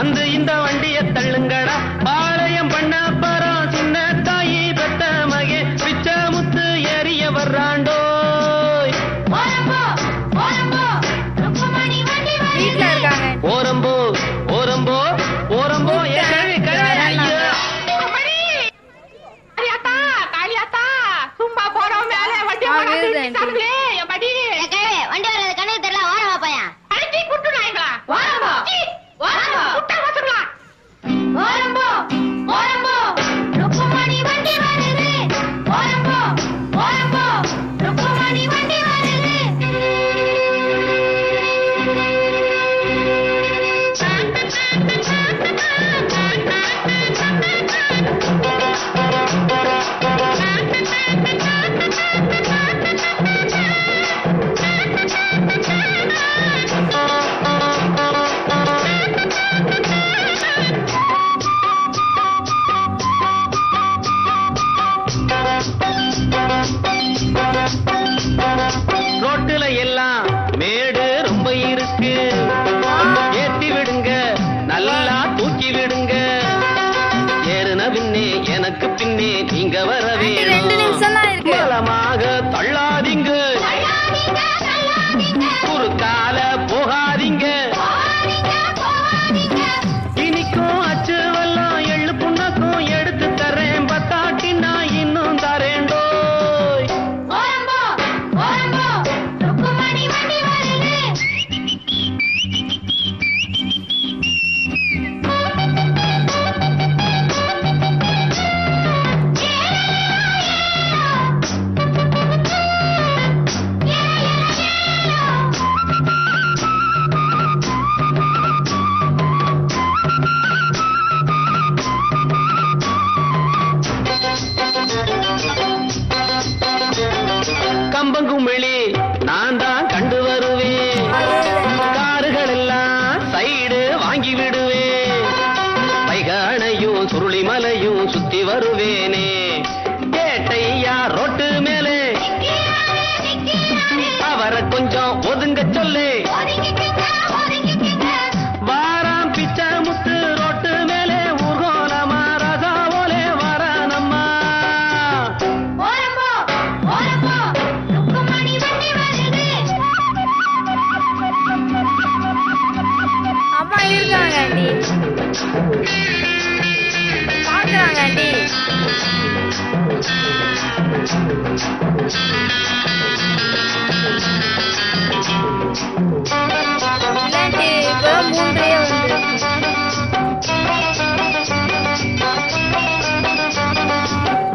வந்து இந்த வண்டிய தள்ளுங்கடா. பாளையம் பண்ண பரம் சின்ன தாயி பெத்த மகே பிச்ச முத்து ஏறிய வர்றாண்டோ. வீட்டுல இருக்காங்க. ஓரம்போ ஓரம்போ ஓரம்போ சும்மா போறோம் மேலே வண்டி வண்டி வர்றது கணக்கு தெரியல. ஓரமா பையன் அடிச்சி குட்டுனாங்களா? ஓரம்போ ஓரம்போ குட்ட வசங்களா? ஓரம்போ ஓரம்போ ருக்குமணி வண்டி வருது. ஓரம்போ ஓரம்போ ருக்குமணி வண்டி வருது. ரோட்டுல எல்லாம் மேடு ரொம்ப இருக்கு. ஏத்தி விடுங்க, நல்லா தூக்கி விடுங்க. ஏறுன பின்னே எனக்கு பின்னே நீங்க வர ஆண்டி, 2 நிமிஷம் தான் இருக்கு. பலமாக தள்ளாதீங்க, குறுக்கால போகாதீங்க. இனிக்கும் அச்சு வெல்லம் எள்ளு புண்ணக்கும் எடுத்து தரேன். பத்தாட்டி நான் இன்னும் தரேண்டோ. ஓரம்போ ஓரம்போ ருக்குமணி வண்டி வருது. கம்பங்குமிழி நான் தான் கண்டு வருவேன். காருகள் எல்லாம் சைடு வாங்கி விடுவேன். வைகானையும் சுருளிமலையும் சுத்தி வருவேனே. கேட்டையா ரோட்டு மேலே அவரை கொஞ்சம் ஒதுங்க சொல்லு. வாராம் பிச்சை முத்து ரோட்டு மேலே ஊர்கோலமா ரசாவோலே வரானம்மா. ஓரம்போ ஓரம்போ ருக்குமணி வண்டி வருது. அம்மா இருக்காங்க ஆண்டி. பாக்குறாங்க ஆண்டி. இல்லாண்டி இப்போ 3 வந்து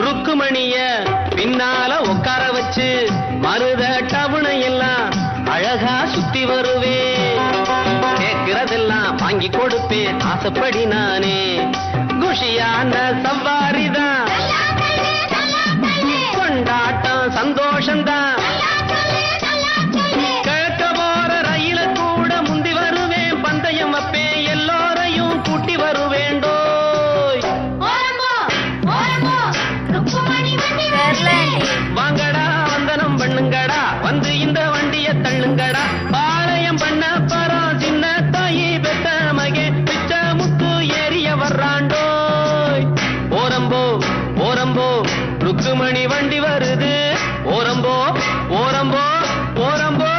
ருக்குமணிய பின்னால உட்கார வச்சு மருத டவுனை எல்லாம் அழகா சுத்தி வருவேன். கேட்கிறதெல்லாம் வாங்கி கொடுப்பேன் ஆசைப்படி நானே. குஷியான சவாரிதான், கொண்டாட்டம் சந்தோஷம்தான். கேட்க போற ரயில கூட முந்தி வருவேன். பந்தயம் வைப்பேன், எல்லோரையும் கூட்டி வருவேண்டோய். ஓரம்போ ஓரம்போ ருக்குமணி வண்டி தெரியல வருது. ஆண்டி. வாங்கடா வந்தனம் பண்ணுங்கடா, வந்து இந்த வண்டிய தள்ளுங்கடா. பாளையம் பண்ண பரம் சின்ன தாயி பெத்த மகே பிச்ச முத்து ஏறிய வர்றாண்டோய். ஓரம்போ ஓரம்போ ருக்குமணி வண்டி வருது. ஓரம்போ ஓரம்போ ஓரம்போ